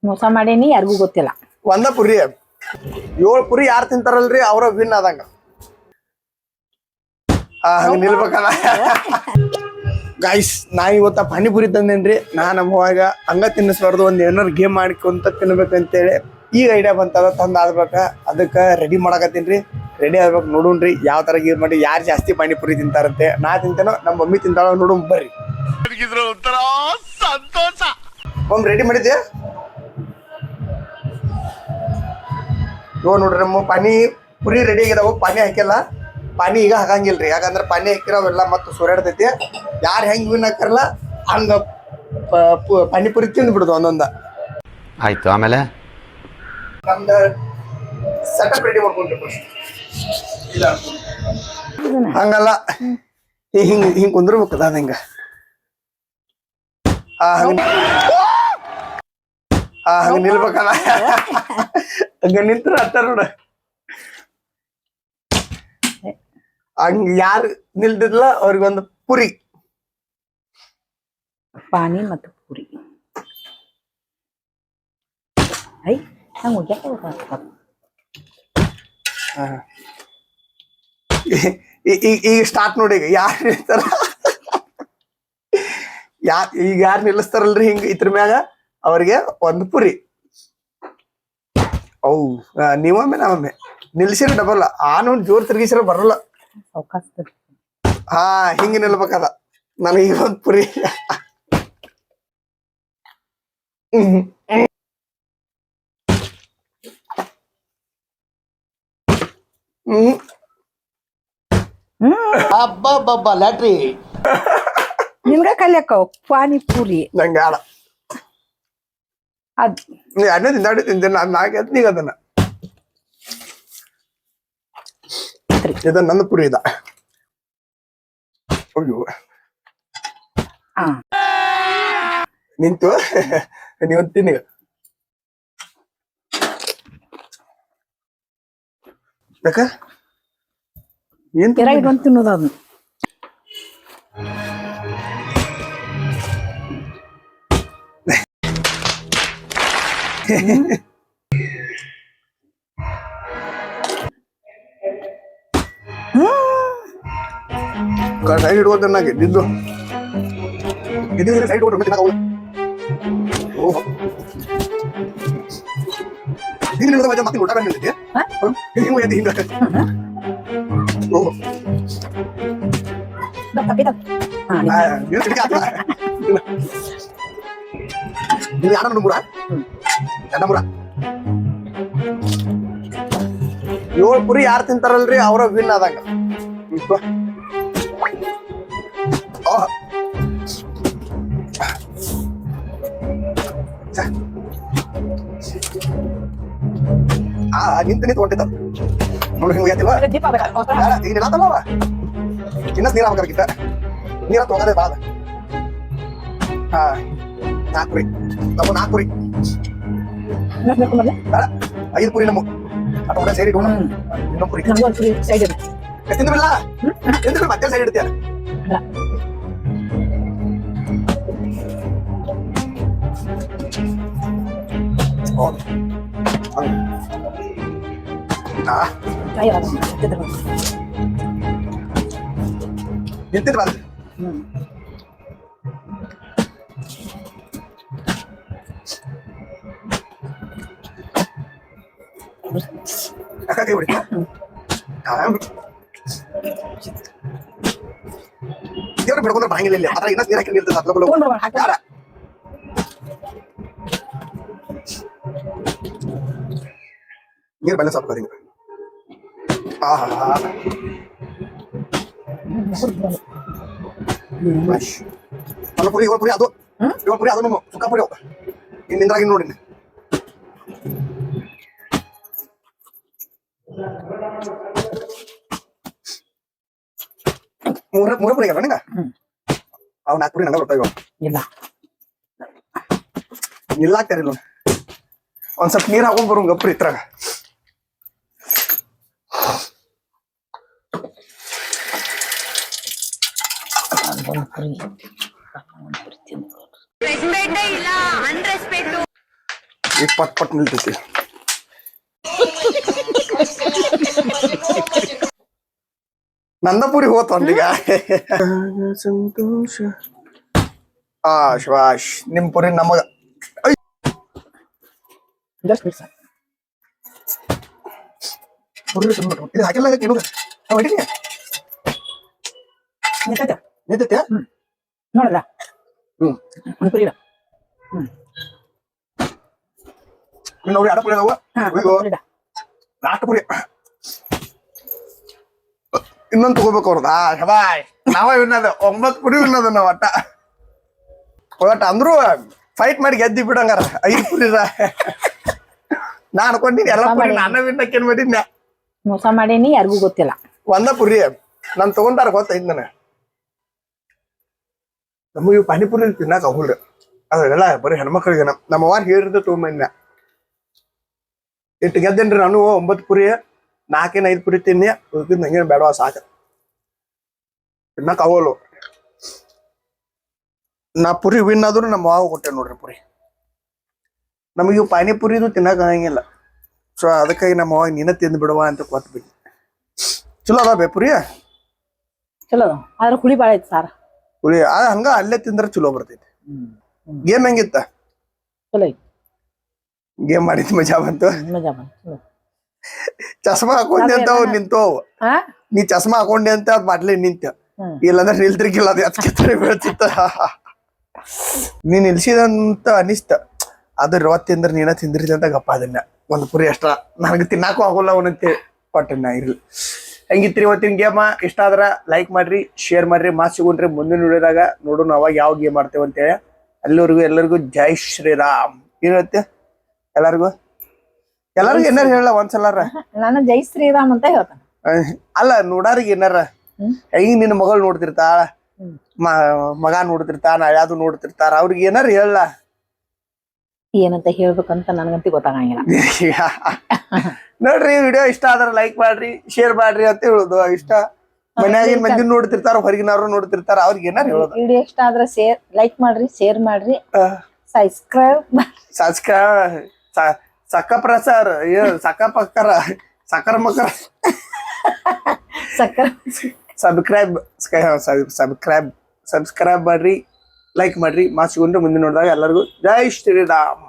ಮೋಸ ಮಾಡೇನಿ ಯಾರಿಗೂ ಗೊತ್ತಿಲ್ಲ. ಒಂದ ಪುರಿ 7 ಪುರಿ ಯಾರು ತಿಂತಾರಲ್ರಿ ಅವ್ರ ವಿನ್ ಆದಂಗ. ಹಂಗ ನಿಲ್ಬೇಕಲ್ಲ. ಗೈಸ್ ನಾ ಇವತ್ತ ಪಾನಿಪುರಿ ತಂದೇನ್ರಿ. ನಮ್ಮ ಅವಾಗ ಹಂಗ ತಿನ್ನಿಸ್ಬಾರ್ದು, ಒಂದ್ ಏನಾರು ಗೇಮ್ ಮಾಡ್ಕೊಂತ ತಿನ್ಬೇಕಂತೇಳಿ ಈಗ ಐಡಿಯಾ ಬಂತದ, ತಂದ್ ಆಡ್ಬೇಕ. ಅದಕ್ಕ ರೆಡಿ ಮಾಡಕತ್ತೀನ್ರಿ. ರೆಡಿ ಆಗ್ಬೇಕು, ನೋಡೋಣ್ರಿ ಯಾವ ತರ ಗೇಮ್ ಮಾಡಿ ಯಾರು ಜಾಸ್ತಿ ಪಾನಿಪುರಿ ತಿಂತಾರಂತೆ. ನಾ ತಿಂತೇನೋ ನಮ್ಮ ಮಮ್ಮಿ ತಿಂತಾಳ ನೋಡು ಬರ್ರಿ. ಸಂತೋಷ ಮಮ್ಮಿ ರೆಡಿ ಮಾಡಿದ್ದೆ. ನೋಡ್ರಿ ನಮ್ಮ ಪಾನಿ ಪುರಿ ರೆಡಿ ಆಗಿದಾವು. ಪಾನಿ ಹಾಕಿಲ್ಲ, ಪಾನಿ ಈಗ ಹಾಕಂಗಿಲ್ರಿ. ಯಾಕಂದ್ರೆ ಪಾನಿ ಹಾಕಿರೋವೆಲ್ಲ ಮತ್ತೆ ಸುರಾಡ್ತೈತಿ. ಯಾರು ಹೆಂಗ್ ವಿನ್ ಹಾಕಾರಲ್ಲ ಹಂಗ ಪಾನಿಪುರಿ ತಿಂದು ಬಿಡುದು ಒಂದೊಂದ. ಆಯ್ತು, ಆಮೇಲೆ ನಮ್ದು ಸೆಟಪ್ ರೆಡಿ ಮಾಡ್ಕೊಂಡ್ರಿ. ಹಂಗಲ್ಲ, ಹಿಂಗ್ ಹಿಂಗ್ ಕುಂದ್ರಬೇಕದ ಅದ ಹಿಂಗ. ಹಂಗ ನಿಲ್ಬೇಕಲ್ಲ. ಹಂಗ ನಿಂತ್ರ ಅಟ್ಟ ನೋಡ. ಹಂಗ ಯಾರು ನಿಲ್ದಿಲ್ಲ ಅವ್ರಿಗೊಂದು ಪುರಿ. ಪಾನಿ ಮತ್ತು ಪೂರಿ. ಐ ನಂಗೆ ಹೋಗ್ಯಾಕ ಈಗ ಸ್ಟಾರ್ಟ್ ನೋಡಿ. ಈಗ ಯಾರು ನಿಲ್ತಾರ, ಈಗ ಯಾರು ನಿಲ್ಲಿಸ್ತಾರಲ್ರಿ ಹಿಂಗ ಇದ್ರ ಮ್ಯಾಗ ಅವ್ರಿಗೆ ಒಂದು ಪುರಿ. ಅವು ನೀವೊಮ್ಮೆ ನಾವೊಮ್ಮೆ ನಿಲ್ಸಿರ ಡಬಲ್. ನೋಡಿ ಜೋರ್ ತಿರ್ಗಿಸಿರ ಬರಲ್ಲ. ಹಿಂಗ ನಿಲ್ಬೇಕದ. ನನಗೆ ಒಂದು ಪುರಿ. ಹಬ್ಬ ಲ್ಯಾಟ್ರಿ ನಿನ್ಗ ಕಲಿಯಕ್ಕವ್ ಪಾನಿಪುರಿ. ನಂಗೆ ಆಡ ಅದ್ ನೀ ಅಣ್ಣ ತಿಂದಾಡಿ ತಿಂತೇನೆ. ನಾನು ನಾಲ್ಕು ಎತ್ನೀಗ ಅದನ್ನ. ಇದ ನನ್ನ ಪುರಿ ಇದ. ಅಯ್ಯೋ ನಿಂತು ನೀವು ತಿನ್ನಿ. ಯಾಕ ಏನ್ ತಿನ್ನೋದು ಅದನ್ನ. ಸೈಡ್ ಇಟ್ಕೊತ ನಾಗೆ ಇದ್ದಿದ್ದು ಸೈಡ್ ಇಟ್ಕೊಟ್ಟು ಮತ್ತೆ ಊಟ ಬಂದಿದ್ದೆ. ಏಳು ಪುರಿ ಯಾರು ತಿಂತಾರಲ್ರಿ ಅವ್ರ ವಿನ್ ಆದಂಗ. ನಿಂತು ಹೊಂಟಿದ್ದ ನೋಡಿ. ಹಿಂಗ ಈಗ ನಿಲ್ಲತ್ತಲ್ಲವ ಇನ್ನ ನೀರ್ ಹಾಕಬೇಕಿತ್ತ. ನೀರ ತಗೋದೇ ಬಾದ. ನಾಲ್ಕುರಿ ನಮ್ಮ 4 ಪುರಿ 5 ಪುರಿ ನಮ್ಮ ಅಟ ಸೈಡ್ ಇಟ್ಟು ಇನ್ನೊಂದು ಪುರಿ ತಿಂದ್ರಲ್ಲ. ತಿಂದ್ರೆ ಮತ್ತೆ ಸೈಡ್ ಇಡ್ತೀಯ. ನಿಂತಿದ್ ಬಂದ್ರಿ. ದೇವ್ರ ಬಿಡ್ಕೊಂಡ್ರೆ ಬರಂಗಿಲ್ಲ. ಅದ್ರ ಇನ್ನ ನೀರ್ ಹಾಕಿ ನಿಲ್ತದ. ನೀರ್ ಬ್ಯಾಲೆನ್ಸ್ ಆಗ್ತದೆ ಹಿಂಗ. ಪುರಿ 7 ಪುರಿ ಅದು 7 ಪುರಿ ಅದು ಸುಕ್ಕ ಪುರಿ ಇನ್ ನಿಂದ್ರಾಗಿ ನೋಡಿ. ಮೂರ ಪುರಿ ಆಗ್ಯಾವ ನಿಂಗ. ಅವ್ 4 ಪುರಿ ನಂಗ ಬರ್ತಾವ. ಇಲ್ಲ ಇಲ್ಲ ಆಗ್ತಾರಿಲ್ಲ. ಒಂದ್ ಸ್ವಲ್ಪ ನೀರ್ ಹಾಕೊಂಡ್ ಬರೋ ಗಪ್ರಿ ಇತ್ರಾಗ. ಈಗ ಪಟ್ ಪಟ್ ನಿಲ್ತೈತಿ. ನಂದಪುರಿ ಹೋತ ಒಂದೀಗ. ಸಂತೋಷ ಶುಭಾಷ್. ನಿಮ್ ಪುರಿ ನಮಗ ಜಸ್ಟ್ ಮಿಸ್. ಇದು ಹಾಕಿಲ್ಲ ನಿಂತೈತೆ. ನೋಡಲ್ಲ ಒಂದು ಪುರಿ ಇಡು. ನೋಡಿ ಅಡ ಪುರಿ ಅದಾವ. ನಾಲ್ಕು ಪುರಿ ಇನ್ನೊಂದು ತಗೋಬೇಕು ಅವ್ರದ್ದು. ಶಬಾಯ್. ನಾವ ವಿನ್ನದ 9 ಪುರಿ ವಿನ್ನದ ನಾವ್ ಒಟ್ಟ ಅಂದ್ರು ಫೈಟ್ ಮಾಡಿ ಗೆದ್ದಿ ಬಿಡಂಗಾರ. 5 ಪುರಿ ನಾ ಅನ್ಕೊಂಡಿನಿ ಎಲ್ಲ ಪುರಿ ನಾನ ವಿನ್ನಕ್ಕೇನ್ ಮಾಡಿದ್ನ. ಮೋಸ ಮಾಡೀನಿ, ಯಾರಿಗೂ ಗೊತ್ತಿಲ್ಲ. ಒಂದ ಪುರಿ ನಾನ್ ತಗೊಂಡಾರ ಗೊತ್ತೈತ್ ನನಗ. ನಮಗ ಇವ್ ಪಾನಿಪುರಿ ತಿನ್ನಾಕ ಹೋಗ್ರಿ. ಅದೆಲ್ಲ ಬರೀ ಹೆಣ್ಮಕ್ಳಿಗೆ ನಮ್ಮ ಅವ್ವಾರ್ ಹೇಳಿರ್ದ ತೊಗೊಂಬಂದ. ಇಟ್ಟು ಗೆದ್ದೇನ್ರಿ ನಾನು 9 ಪುರಿ. 4-5 ಪುರಿ ತಿನ್ನಿ. ಉಳ್ಕಿದ್ ನಂಗೇನ್ ಬೇಡವಾ ಸಾಕ. ತಿನ್ನಾಕ ಆಗೋಲ್ವು. ನಾ ಪುರಿ ವಿನ್ ಆದ್ರೂ ನಮ್ಮ ಮಾವ ಕೊಟ್ಟೆ ನೋಡ್ರಿ ಪುರಿ. ನಮಗೆ ಇವು ಪಾನಿಪುರಿದು ತಿನ್ನಾಕ ಆಗಂಗಿಲ್ಲ. ಸೊ ಅದಕ್ಕಾಗಿ ನಮ್ಮ ಮಾವ ನೀನ ತಿಂದು ಬಿಡುವ ಅಂತ ಕೊಟ್ಬಿಟ್ಟು. ಚಲೋ ಅದ ಬೇ ಪುರಿ. ಚಲೋ ಆದ್ರೆ ಹುಳಿ ಬಾಳ ಐತಿ ಸಾರ. ಪುರಿ ಹಂಗ ಅಲ್ಲೇ ತಿಂದ್ರೆ ಚಲೋ ಬರ್ತೈತಿ. ಗೇಮ್ ಹೆಂಗಿತ್ತ? ಚಲೋ ಐತಿ. ಗೇಮ್ ಮಾಡಿದ್ ಮಜಾ ಬಂತು. ಮಜಾ ಬಂತು. ಚಸ್ಮಾ ಹಾಕೊಂಡೆ ಅಂತ ಅವ್ ನಿಂತವು. ನೀ ಚಸ್ಮಾ ಹಾಕೊಂಡೆ ಅಂತ ಅದ್ ಬಾಟ್ಲಿ ನಿಂತ. ಇಲ್ಲಾಂದ್ರೆ ನಿಲ್ತಿರ್ಕಿಲ್ಲ, ಅದು ಎತ್ಕೆತ್ತರಿ ಬೀಳ್ತಿತ್ತ. ನೀನ್ ನಿಲ್ಸಿದಂತ ಅನಿಸ್ತ. ಅದ್ರ ರೊತ್ ತಿಂದ್ರ ನೀನ ತಿಂದ್ರಿತಿ ಅಂತ ಗಪ್ಪ ಅದನ್ನ. ಒಂದು ಪುರಿ ಅಷ್ಟ ನನಗೆ ತಿನ್ನಾಕು ಆಗೋಲ್ಲ ಅವನಂತೆ ಪಟ್ಟಣ ಇರ್ಲಿ. ಹೆಂಗಿತ್ರಿ ಇವತ್ತಿನ ಗೇಮ? ಇಷ್ಟ ಆದ್ರ ಲೈಕ್ ಮಾಡ್ರಿ, ಶೇರ್ ಮಾಡ್ರಿ. ಮಾತ್ ಸಿಗುಣ್ರಿ ಮುಂದಿನ ವಿಡಿಯೋದಾಗ. ನೋಡೋಣ ಅವಾಗ ಯಾವ ಗೇಮ್ ಮಾಡ್ತೇವೆ ಅಂತೇಳಿ. ಅಲ್ಲಿವರೆಗೂ ಎಲ್ಲರಿಗೂ ಜೈ ಶ್ರೀರಾಮ್. ಏನತ್ತೆ ಎಲ್ಲರಿಗೂ ಏನಾರ ಹೇಳ ಒಂದ್ಸಲಾರ. ನಾನು ಜೈ ಶ್ರೀರಾಮ್ ಅಂತ ಹೇಳ್ತಾನೆ. ಅಲ್ಲ ನೋಡಾರಿಗೆ ಏನಾರ ಹೆಂಗ್ ನಿನ್ನ ಮಗಳು ನೋಡ್ತಿರ್ತಾಳ, ಮಗ ನೋಡ್ತಿರ್ತಾನ, ಯಾವ್ದು ನೋಡ್ತಿರ್ತಾರ, ಅವ್ರಿಗೆ ಏನಾರ ಹೇಳ. ಏನಂತ ಹೇಳ್ಬೇಕಂತ ನನ್ಗಂತೂ ಗೊತ್ತಾಗಂಗಿಲ್ಲ. ನೋಡ್ರಿ ವಿಡಿಯೋ ಇಷ್ಟ ಆದ್ರ ಲೈಕ್ ಮಾಡ್ರಿ, ಶೇರ್ ಮಾಡ್ರಿ ಅಂತ ಹೇಳುದು. ಇಷ್ಟ ಮನ್ಯಾಗಿನ ಮಂದಿ ನೋಡ್ತಿರ್ತಾರ, ಹೊರಗಿನವ್ರು ನೋಡ್ತಿರ್ತಾರ, ಅವ್ರಿಗೆ ಏನಾರ ಹೇಳೋದು. ವಿಡಿಯೋ ಇಷ್ಟ ಆದ್ರೆ ಲೈಕ್ ಮಾಡ್ರಿ, ಶೇರ್ ಮಾಡ್ರಿ, ಸಬ್ಸ್ಕ್ರೈಬ್ ಸಕ್ಕ ಪ್ರಸಾರ ಸಕ್ಕ ಪಕ್ಕರ ಸಕ್ಕರ ಮಕರ ಸಬ್ಸ್ಕ್ರೈಬ್ ಮಾಡ್ರಿ, ಲೈಕ್ ಮಾಡ್ರಿ. ಮಾಸಿಗೊಂಡ್ರೆ ಮುಂದೆ ನೋಡಿದಾಗ ಎಲ್ಲರಿಗೂ ಜೈ ಶ್ರೀರಾಮ್.